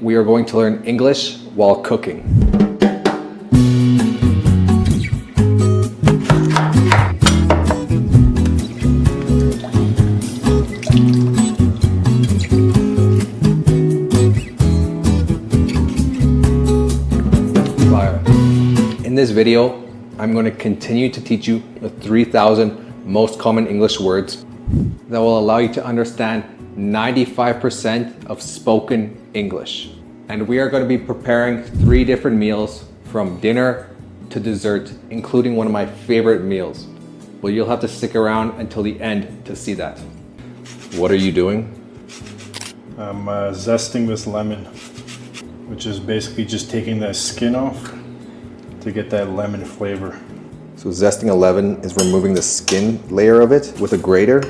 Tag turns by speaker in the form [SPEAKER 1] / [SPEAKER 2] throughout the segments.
[SPEAKER 1] We are going to learn English while cooking. In this video, I'm going to continue to teach you the 3,000 most common English words that will allow you to understand 95% of spoken English. And we are going to be preparing 3 different meals from dinner to dessert, including one of my favorite meals. Well, you'll have to stick around until the end to see that. What are you doing?
[SPEAKER 2] I'm zesting this lemon, which is basically just taking the skin off to get that lemon flavor.
[SPEAKER 1] So zesting a lemon is removing the skin layer of it with a grater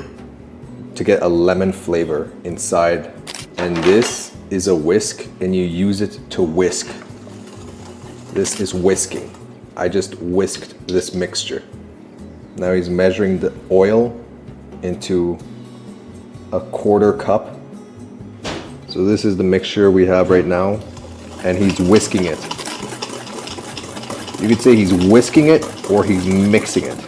[SPEAKER 1] to get a lemon flavor inside. And this is a whisk, and you use it to whisk. This is whisking. I just whisked this mixture. Now he's measuring the oil into a 1/4 cup. So this is the mixture we have right now, and he's whisking it. You could say he's whisking it or he's mixing it.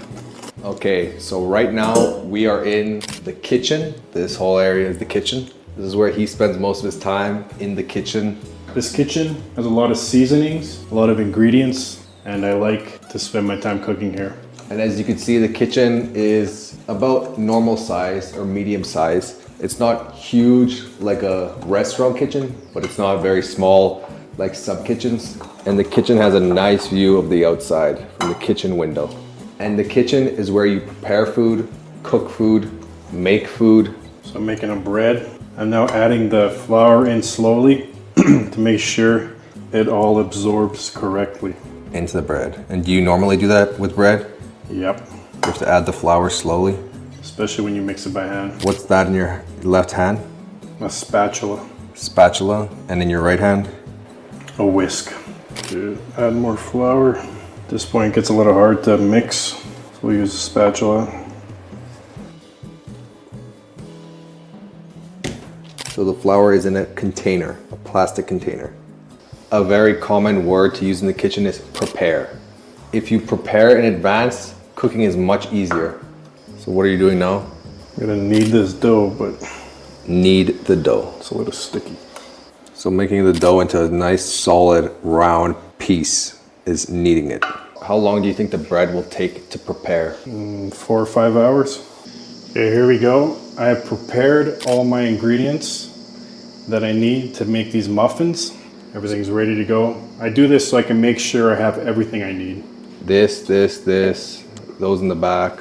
[SPEAKER 1] Okay, so right now we are in the kitchen. This whole area is the kitchen. This is where he spends most of his time, in the kitchen.
[SPEAKER 2] This kitchen has a lot of seasonings, a lot of ingredients, and I like to spend my time cooking here.
[SPEAKER 1] And as you can see, the kitchen is about normal size or medium size. It's not huge like a restaurant kitchen, but it's not very small like some kitchens. And the kitchen has a nice view of the outside from the kitchen window. And the kitchen is where you prepare food, cook food, make food.
[SPEAKER 2] So I'm making a bread. I'm now adding the flour in slowly to make sure it all absorbs correctly.
[SPEAKER 1] Into the bread. And do you normally do that with bread?
[SPEAKER 2] Yep.
[SPEAKER 1] You have to add the flour slowly?
[SPEAKER 2] Especially when you mix it by hand.
[SPEAKER 1] What's that in your left hand?
[SPEAKER 2] A spatula.
[SPEAKER 1] Spatula. And in your right hand?
[SPEAKER 2] A whisk. To add more flour. At this point it gets a little hard to mix, so we'll use a spatula.
[SPEAKER 1] So the flour is in a container, a plastic container. A very common word to use in the kitchen is prepare. If you prepare in advance, cooking is much easier. So what are you doing now?
[SPEAKER 2] I'm gonna knead this dough, but
[SPEAKER 1] Knead the dough.
[SPEAKER 2] it's a little sticky.
[SPEAKER 1] So making the dough into a nice solid round piece is kneading it. How long do you think the bread will take to prepare?
[SPEAKER 2] 4 or 5 hours. Okay, here we go. I have prepared all my ingredients that I need to make these muffins. Everything's ready to go. I do this so I can make sure I have everything I need.
[SPEAKER 1] This, those in the back,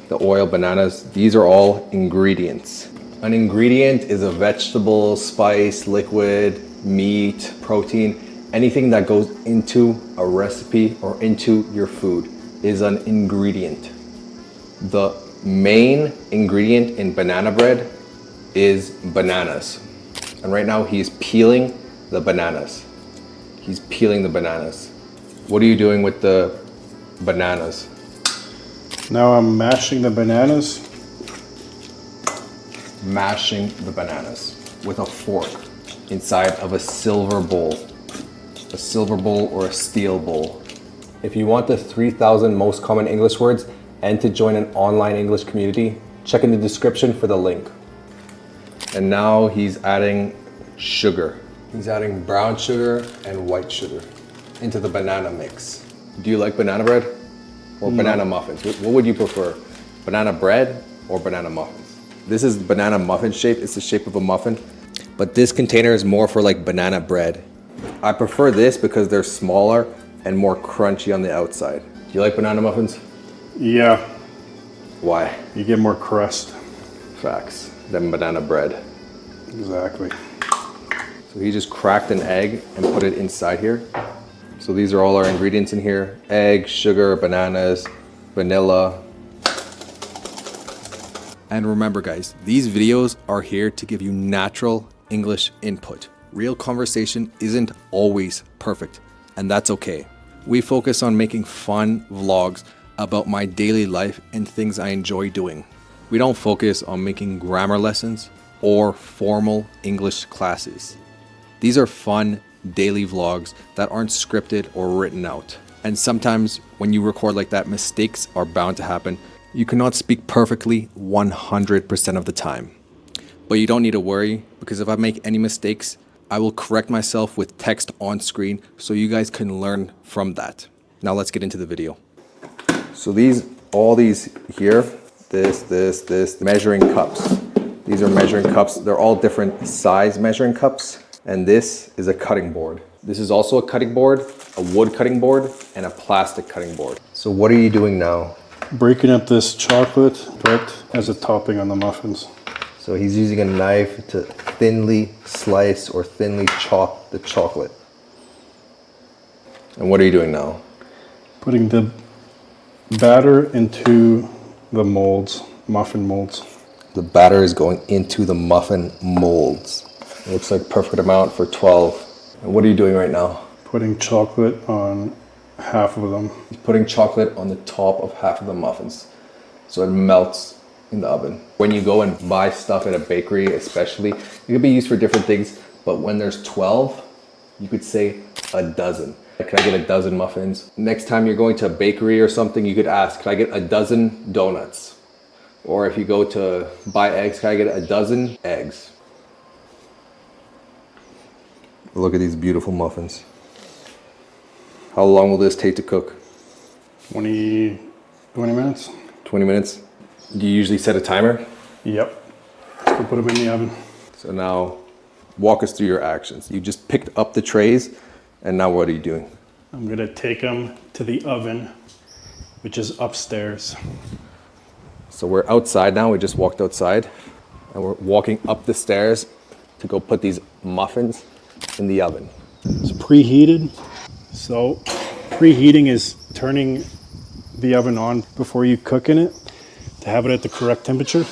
[SPEAKER 1] the oil, bananas, these are all ingredients. An ingredient is a vegetable, spice, liquid, meat, protein. Anything that goes into a recipe or into your food is an ingredient. The main ingredient in banana bread is bananas. And right now he's peeling the bananas. He's peeling the bananas. What are you doing with the bananas?
[SPEAKER 2] Now I'm mashing the bananas.
[SPEAKER 1] Mashing the bananas with a fork inside of a silver bowl. A silver bowl or a steel bowl. If you want the 3,000 most common English words and to join an online English community, check in the description for the link. And now he's adding sugar. He's adding brown sugar and white sugar into the banana mix. Do you like banana bread or banana muffins? What would you prefer? Banana bread or banana muffins? This is banana muffin shape. It's the shape of a muffin. But this container is more for like banana bread. I prefer this because they're smaller and more crunchy on the outside. Do you like banana muffins?
[SPEAKER 2] Yeah.
[SPEAKER 1] Why?
[SPEAKER 2] You get more crust.
[SPEAKER 1] Facts. Than banana bread.
[SPEAKER 2] Exactly.
[SPEAKER 1] So he just cracked an egg and put it inside here. So these are all our ingredients in here. Egg, sugar, bananas, vanilla. And remember guys, these videos are here to give you natural English input. Real conversation isn't always perfect, and that's okay. We focus on making fun vlogs about my daily life and things I enjoy doing. We don't focus on making grammar lessons or formal English classes. These are fun daily vlogs that aren't scripted or written out. And sometimes when you record like that, mistakes are bound to happen. You cannot speak perfectly 100% of the time. But you don't need to worry, because if I make any mistakes, I will correct myself with text on screen so you guys can learn from that. Now let's get into the video. So all these here, this, measuring cups. These are measuring cups. They're all different size measuring cups. And this is a cutting board. This is also a cutting board, a wood cutting board, and a plastic cutting board. So what are you doing now?
[SPEAKER 2] Breaking up this chocolate bread as a topping on the muffins.
[SPEAKER 1] So he's using a knife to thinly slice or thinly chop the chocolate. And what are you doing now?
[SPEAKER 2] Putting the batter into the molds, muffin molds.
[SPEAKER 1] The batter is going into the muffin molds. It looks like perfect amount for 12. And what are you doing right now?
[SPEAKER 2] Putting chocolate on half of them.
[SPEAKER 1] He's putting chocolate on the top of half of the muffins so it melts in the oven. When you go and buy stuff at a bakery, especially, it could be used for different things, but when there's 12, you could say a dozen. Can I get a dozen muffins? Next time you're going to a bakery or something, you could ask, can I get a dozen donuts? Or if you go to buy eggs, can I get a dozen eggs? Look at these beautiful muffins. How long will this take to cook?
[SPEAKER 2] 20 minutes.
[SPEAKER 1] 20 minutes? Do you usually set a timer?
[SPEAKER 2] Yep. Let's go put them in the oven.
[SPEAKER 1] So now, walk us through your actions. You just picked up the trays, and now what are you doing?
[SPEAKER 2] I'm gonna take them to the oven, which is upstairs.
[SPEAKER 1] So we're outside now, we just walked outside, and we're walking up the stairs to go put these muffins in the oven.
[SPEAKER 2] It's preheated. So preheating is turning the oven on before you cook in it to have it at the correct temperature.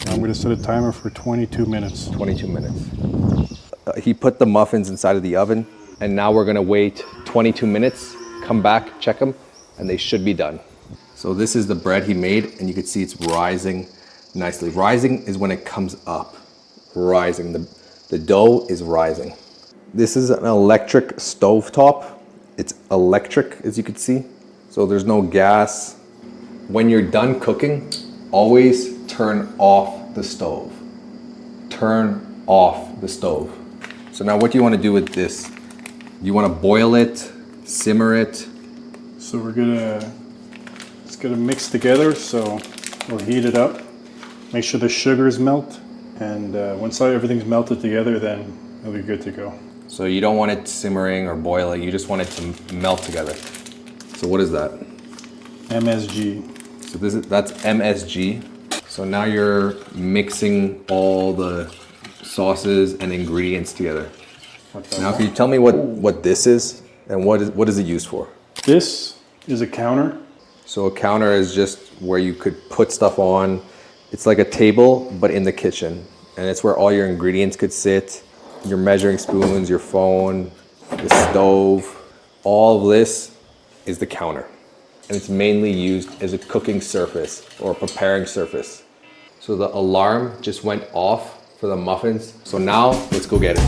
[SPEAKER 2] I'm going to set a timer for 22 minutes.
[SPEAKER 1] 22 minutes. He put the muffins inside of the oven, and now we're going to wait 22 minutes, come back, check them, and they should be done. So this is the bread he made, and you can see it's rising nicely. Rising is when it comes up. Rising. The dough is rising. This is an electric stovetop. It's electric, as you can see. So there's no gas. When you're done cooking, always turn off the stove. Turn off the stove. So now what do you want to do with this? You want to boil it, simmer it?
[SPEAKER 2] So it's gonna mix together, so we'll heat it up. Make sure the sugars melt, and once everything's melted together, then it'll be good to go.
[SPEAKER 1] So you don't want it simmering or boiling, you just want it to melt together. So what is that?
[SPEAKER 2] MSG.
[SPEAKER 1] So that's MSG. So now you're mixing all the sauces and ingredients together. Now can you tell me what this is and what is it used for?
[SPEAKER 2] This is a counter.
[SPEAKER 1] So a counter is just where you could put stuff on. It's like a table, but in the kitchen. And it's where all your ingredients could sit. Your measuring spoons, your phone, the stove. All of this is the counter. And it's mainly used as a cooking surface or a preparing surface. So the alarm just went off for the muffins. So now let's go get it.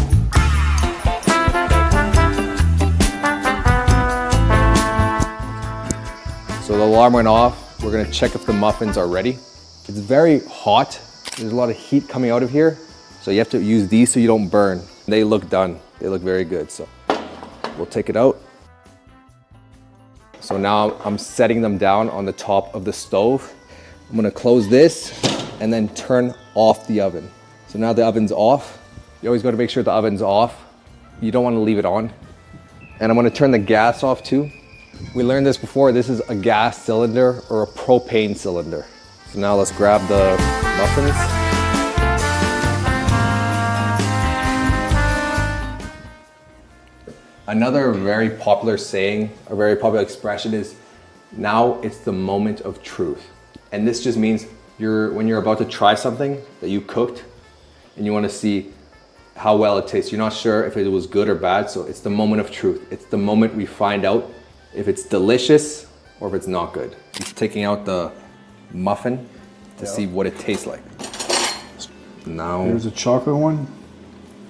[SPEAKER 1] So the alarm went off. We're gonna check if the muffins are ready. It's very hot. There's a lot of heat coming out of here. So you have to use these so you don't burn. They look done. They look very good. So we'll take it out. So now I'm setting them down on the top of the stove. I'm gonna close this and then turn off the oven. So now the oven's off. You always gotta make sure the oven's off. You don't wanna leave it on. And I'm gonna turn the gas off too. We learned this before. This is a gas cylinder or a propane cylinder. So now let's grab the muffins. Another very popular saying, a very popular expression is, now it's the moment of truth. And this just means when you're about to try something that you cooked and you want to see how well it tastes. You're not sure if it was good or bad, so it's the moment of truth. It's the moment we find out if it's delicious or if it's not good. Just taking out the muffin to see what it tastes like. Now
[SPEAKER 2] here's a chocolate one.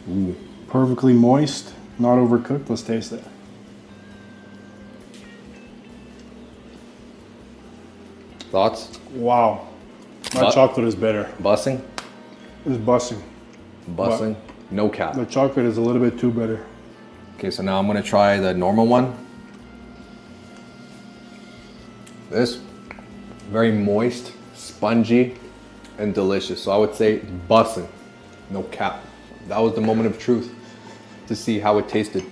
[SPEAKER 1] Ooh.
[SPEAKER 2] perfectly moist, not overcooked. Let's taste it.
[SPEAKER 1] Thoughts?
[SPEAKER 2] Wow. My chocolate is better.
[SPEAKER 1] Bussing?
[SPEAKER 2] It's busting.
[SPEAKER 1] Bussing? No cap.
[SPEAKER 2] The chocolate is a little bit too better.
[SPEAKER 1] Okay, so now I'm gonna try the normal one. This, very moist, spongy, and delicious. So I would say bussing, no cap. That was the moment of truth to see how it tasted.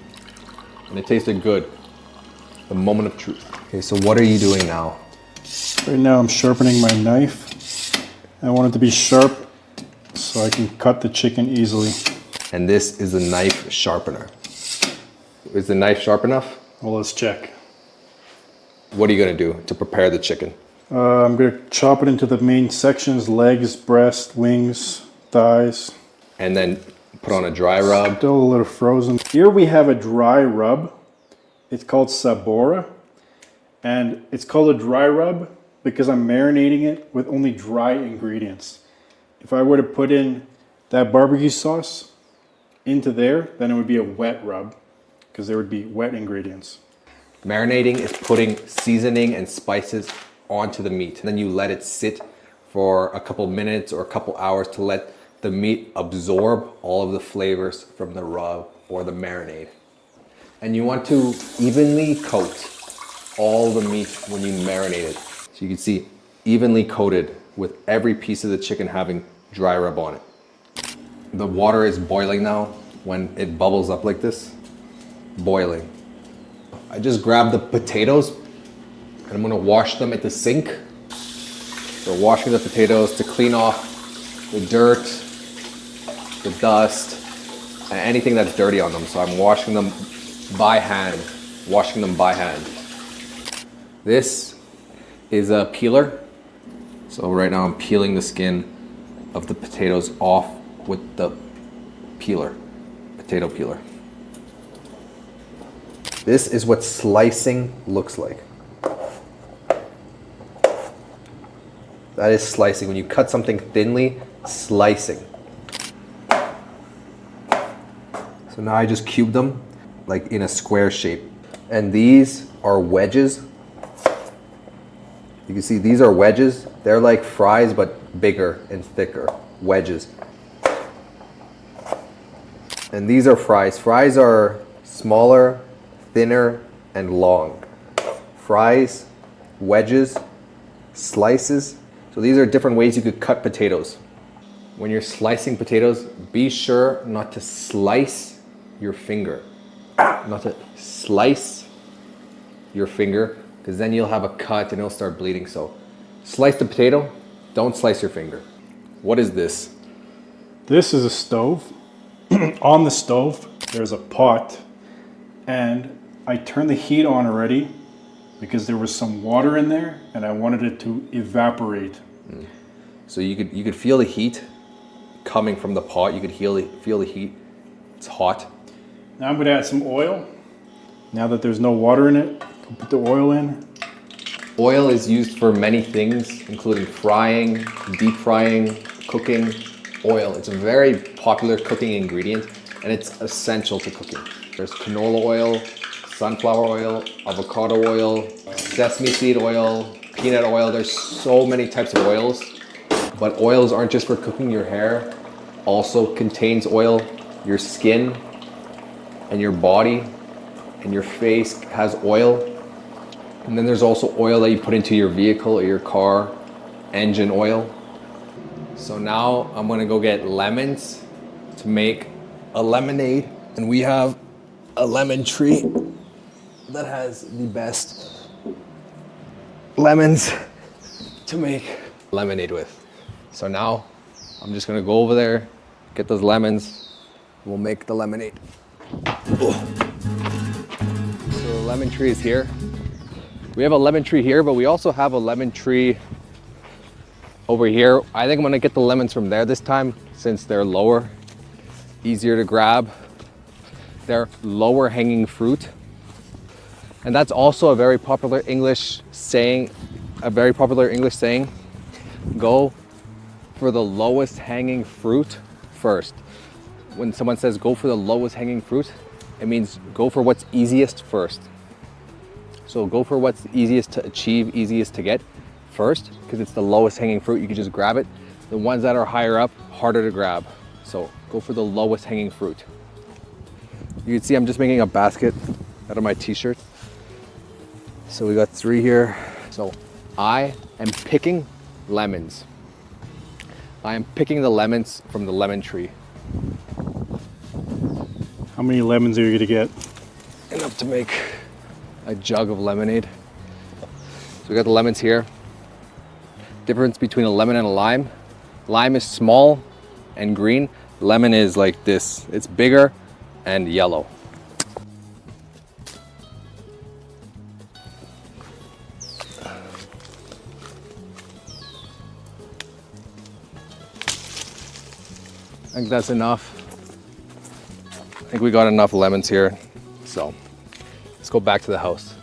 [SPEAKER 1] And it tasted good. The moment of truth. Okay, so what are you doing now?
[SPEAKER 2] Right now I'm sharpening my knife. I want it to be sharp so I can cut the chicken easily.
[SPEAKER 1] And this is a knife sharpener. Is the knife sharp enough?
[SPEAKER 2] Well, let's check.
[SPEAKER 1] What are you gonna do to prepare the chicken?
[SPEAKER 2] I'm gonna chop it into the main sections: legs, breast, wings, thighs.
[SPEAKER 1] And then put on a dry rub.
[SPEAKER 2] Still a little frozen. Here we have a dry rub. It's called Sabora. And it's called a dry rub because I'm marinating it with only dry ingredients. If I were to put in that barbecue sauce into there, then it would be a wet rub because there would be wet ingredients.
[SPEAKER 1] Marinating is putting seasoning and spices onto the meat. And then you let it sit for a couple minutes or a couple hours to let the meat absorb all of the flavors from the rub or the marinade. And you want to evenly coat all the meat when you marinate it. So you can see evenly coated with every piece of the chicken having dry rub on it. The water is boiling now. When it bubbles up like this, boiling. I just grabbed the potatoes and I'm gonna wash them at the sink. So washing the potatoes to clean off the dirt, the dust, and anything that's dirty on them. So I'm washing them by hand, This is a peeler. So right now I'm peeling the skin of the potatoes off with the potato peeler. This is what slicing looks like. That is slicing. When you cut something thinly, slicing. So now I just cube them like in a square shape. And these are wedges. You can see these are wedges. They're like fries, but bigger and thicker. Wedges. And these are fries. Fries are smaller, thinner, and long. Fries, wedges, slices. So these are different ways you could cut potatoes. When you're slicing potatoes, be sure not to slice your finger. Not to slice your finger, because then you'll have a cut and it'll start bleeding. So slice the potato, don't slice your finger. What is this?
[SPEAKER 2] This is a stove. On the stove, there's a pot, and I turned the heat on already because there was some water in there and I wanted it to evaporate.
[SPEAKER 1] So you could feel the heat coming from the pot. You could feel the heat. It's hot.
[SPEAKER 2] Now I'm going to add some oil. Now that there's no water in it, I'll put the oil in.
[SPEAKER 1] Oil is used for many things, including frying, deep frying, cooking. Oil, it's a very popular cooking ingredient and it's essential to cooking. There's canola oil, sunflower oil, avocado oil, sesame seed oil, peanut oil. There's so many types of oils, but oils aren't just for cooking. Your hair also contains oil. Your skin and your body and your face has oil. And then there's also oil that you put into your vehicle or your car, engine oil. So now I'm gonna go get lemons to make a lemonade. And we have a lemon tree that has the best lemons to make lemonade with. So now I'm just gonna go over there, get those lemons, we'll make the lemonade. Oh. So the lemon tree is here. We have a lemon tree here, but we also have a lemon tree over here. I think I'm gonna get the lemons from there this time since they're lower, easier to grab. They're lower hanging fruit. And that's also a very popular English saying, go for the lowest hanging fruit first. when someone says go for the lowest hanging fruit, it means go for what's easiest first. So go for what's easiest to achieve, easiest to get first, because it's the lowest hanging fruit. You can just grab it. The ones that are higher up, harder to grab. So go for the lowest hanging fruit. You can see I'm just making a basket out of my t-shirt. So we got 3 here. So I am picking lemons. I am picking the lemons from the lemon tree.
[SPEAKER 2] How many lemons are you gonna get?
[SPEAKER 1] Enough to make a jug of lemonade. So we got the lemons here. Difference between a lemon and a lime. Lime is small and green. Lemon is like this. It's bigger and yellow. I think that's enough. I think we got enough lemons here. So let's go back to the house.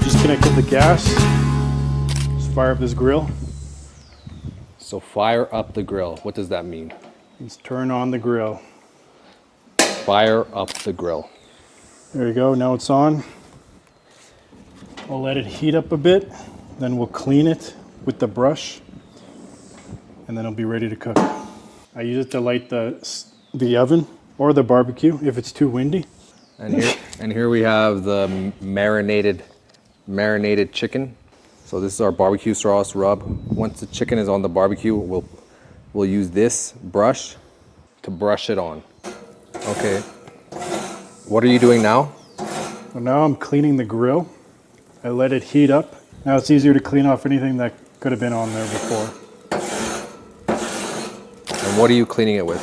[SPEAKER 2] Just connected the gas. Just fire up this grill.
[SPEAKER 1] So fire up the grill. What does that mean?
[SPEAKER 2] Let's turn on the grill.
[SPEAKER 1] Fire up the grill.
[SPEAKER 2] There you go, now it's on. We'll let it heat up a bit, then we'll clean it with the brush, and then it'll be ready to cook. I use it to light the oven or the barbecue if it's too windy.
[SPEAKER 1] And here we have the marinated chicken. So this is our barbecue sauce rub. Once the chicken is on the barbecue, we'll use this brush to brush it on. Okay. What are you doing now?
[SPEAKER 2] So now I'm cleaning the grill. I let it heat up. Now it's easier to clean off anything that could have been on there before.
[SPEAKER 1] And what are you cleaning it with?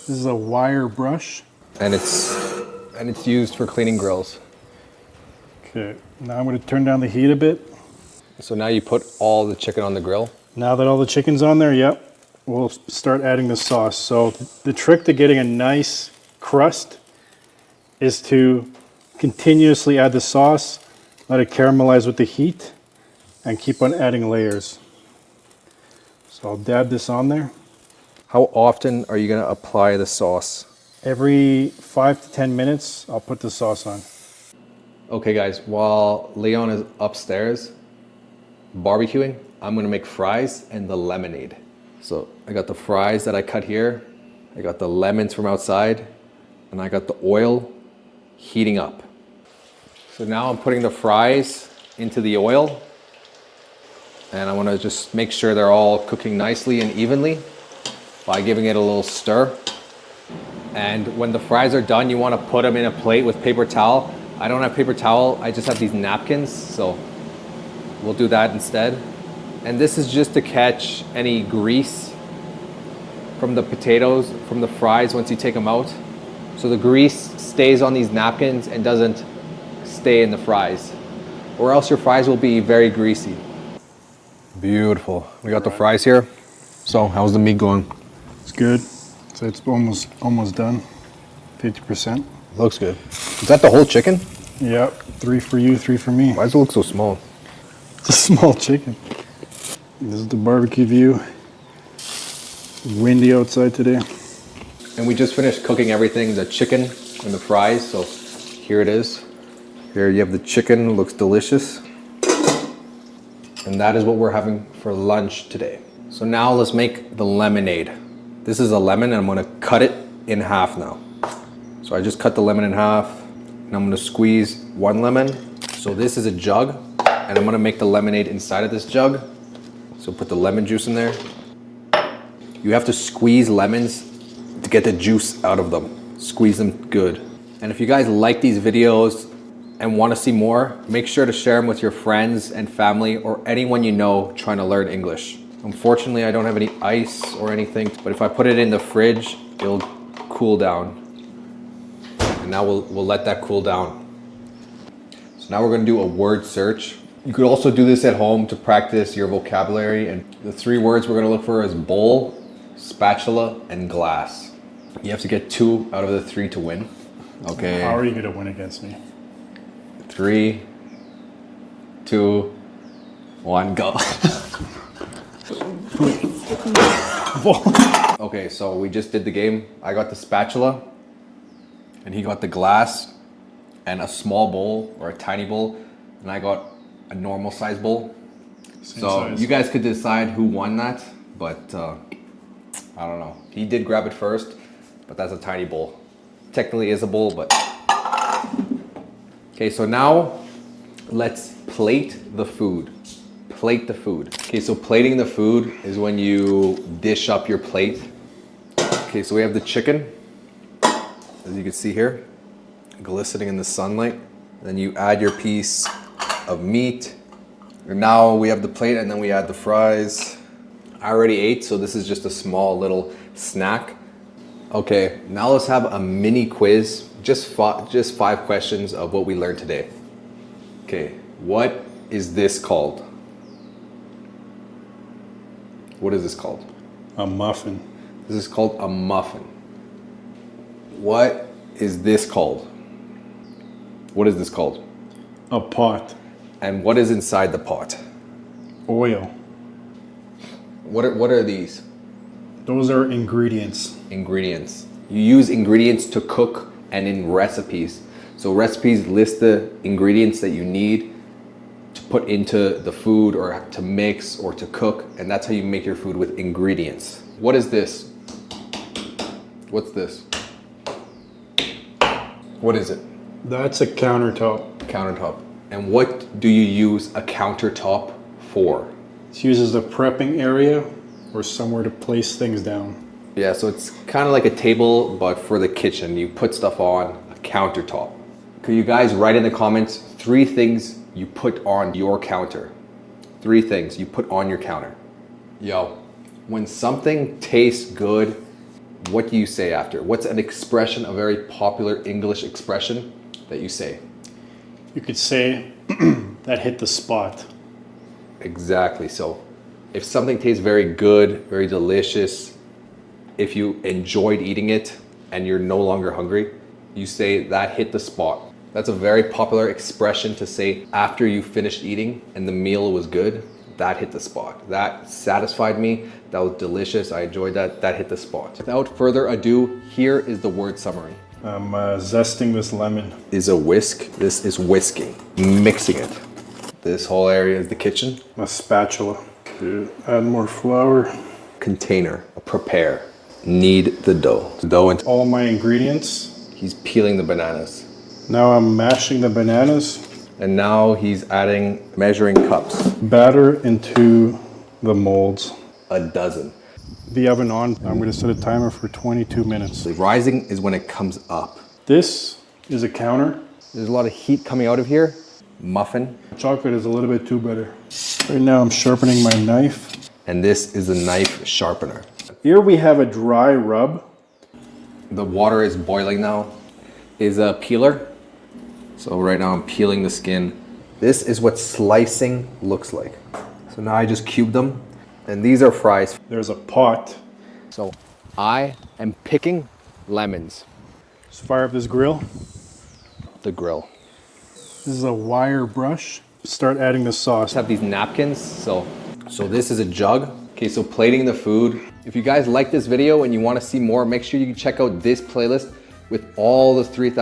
[SPEAKER 2] This is a wire brush.
[SPEAKER 1] And it's used for cleaning grills.
[SPEAKER 2] Okay, now I'm going to turn down the heat a bit.
[SPEAKER 1] So now you put all the chicken on the grill.
[SPEAKER 2] Now that all the chicken's on there, yep, we'll start adding the sauce. So the trick to getting a nice crust is to continuously add the sauce, let it caramelize with the heat, and keep on adding layers. So I'll dab this on there.
[SPEAKER 1] How often are you going to apply the sauce?
[SPEAKER 2] Every 5 to 10 minutes, I'll put the sauce on.
[SPEAKER 1] Okay guys, while Leon is upstairs barbecuing, I'm gonna make fries and the lemonade. So I got the fries that I cut here, I got the lemons from outside, and I got the oil heating up. So now I'm putting the fries into the oil, and I wanna just make sure they're all cooking nicely and evenly by giving it a little stir. And when the fries are done, you wanna put them in a plate with paper towel. I don't have paper towel, I just have these napkins, so we'll do that instead. And this is just to catch any grease from the potatoes, from the fries once you take them out. So the grease stays on these napkins and doesn't stay in the fries, or else your fries will be very greasy. Beautiful. We got the fries here. So how's the meat going?
[SPEAKER 2] It's good. So it's almost done, 50%.
[SPEAKER 1] Looks good. Is that the whole chicken?
[SPEAKER 2] Yep, 3 for you, 3 for me.
[SPEAKER 1] Why does it look so small?
[SPEAKER 2] It's a small chicken. This is the barbecue view. Windy outside today.
[SPEAKER 1] And we just finished cooking everything, the chicken and the fries, so here it is. Here you have the chicken, looks delicious. And that is what we're having for lunch today. So now let's make the lemonade. This is a lemon and I'm gonna cut it in half now. So I just cut the lemon in half and I'm gonna squeeze 1 lemon. So this is a jug and I'm gonna make the lemonade inside of this jug. So put the lemon juice in there. You have to squeeze lemons to get the juice out of them. Squeeze them good. And if you guys like these videos and wanna see more, make sure to share them with your friends and family or anyone you know trying to learn English. Unfortunately, I don't have any ice or anything, but if I put it in the fridge, it'll cool down. And now we'll let that cool down. So now we're gonna do a word search. You could also do this at home to practice your vocabulary. And the 3 words we're gonna look for is bowl, spatula, and glass. You have to get 2 out of the 3 to win. Okay.
[SPEAKER 2] How are you gonna win against me?
[SPEAKER 1] 3, 2, 1, go. Okay, so we just did the game. I got the spatula, and he got the glass, and a small bowl or a tiny bowl, and I got a normal size bowl. So you guys could decide who won that, but I don't know. He did grab it first, but that's a tiny bowl. Technically is a bowl, but. Okay, so now let's plate the food. Plate the food. Okay, so plating the food is when you dish up your plate. Okay, so we have the chicken, as you can see here, glistening in the sunlight. Then you add your piece of meat. And now we have the plate, and then we add the fries. I already ate, so this is just a small little snack. Okay, now let's have a mini quiz. Just 5 questions of what we learned today. Okay, what is this called? What is this called?
[SPEAKER 2] A muffin.
[SPEAKER 1] This is called a muffin. What is this called? What is this called?
[SPEAKER 2] A pot.
[SPEAKER 1] And what is inside the pot?
[SPEAKER 2] Oil.
[SPEAKER 1] What are these?
[SPEAKER 2] Those are ingredients.
[SPEAKER 1] Ingredients. You use ingredients to cook and in recipes. So recipes list the ingredients that you need to put into the food or to mix or to cook, and that's how you make your food with ingredients. What is this? What's this? What is it?
[SPEAKER 2] That's a countertop.
[SPEAKER 1] Countertop. And what do you use a countertop for?
[SPEAKER 2] It's used as a prepping area or somewhere to place things down.
[SPEAKER 1] Yeah, so it's kind of like a table, but for the kitchen. You put stuff on a countertop. Could you guys write in the comments 3 things you put on your counter? 3 things you put on your counter. Yo, when something tastes good, what do you say after? What's an expression, a very popular English expression that you say?
[SPEAKER 2] You could say that hit the spot.
[SPEAKER 1] Exactly. So if something tastes very good, very delicious, if you enjoyed eating it and you're no longer hungry, you say that hit the spot. That's a very popular expression to say after you finished eating and the meal was good. That hit the spot. That satisfied me. That was delicious. I enjoyed that. That hit the spot. Without further ado, here is the word summary.
[SPEAKER 2] I'm zesting this lemon.
[SPEAKER 1] Is a whisk. This is whisking, mixing it. This whole area is the kitchen.
[SPEAKER 2] A spatula. Okay, add more flour.
[SPEAKER 1] Container, prepare. Knead the dough. The dough and
[SPEAKER 2] All my ingredients.
[SPEAKER 1] he's peeling the bananas.
[SPEAKER 2] Now I'm mashing the bananas.
[SPEAKER 1] And now he's adding measuring cups.
[SPEAKER 2] Batter into the molds.
[SPEAKER 1] A dozen.
[SPEAKER 2] The oven on. I'm going to set a timer for 22 minutes.
[SPEAKER 1] The rising is when it comes up.
[SPEAKER 2] This is a counter.
[SPEAKER 1] There's a lot of heat coming out of here. Muffin.
[SPEAKER 2] Chocolate is a little bit too bitter. Right now I'm sharpening my knife.
[SPEAKER 1] And this is a knife sharpener.
[SPEAKER 2] Here we have a dry rub.
[SPEAKER 1] The water is boiling now. Is a peeler. So right now I'm peeling the skin. This is what slicing looks like. So now I just cube them. And these are fries.
[SPEAKER 2] There's a pot.
[SPEAKER 1] So I am picking lemons.
[SPEAKER 2] Let's fire up this grill.
[SPEAKER 1] The grill.
[SPEAKER 2] This is a wire brush. Start adding the sauce.
[SPEAKER 1] Have these napkins. So this is a jug. Okay, so plating the food. If you guys like this video and you want to see more, make sure you check out this playlist with all the 3,000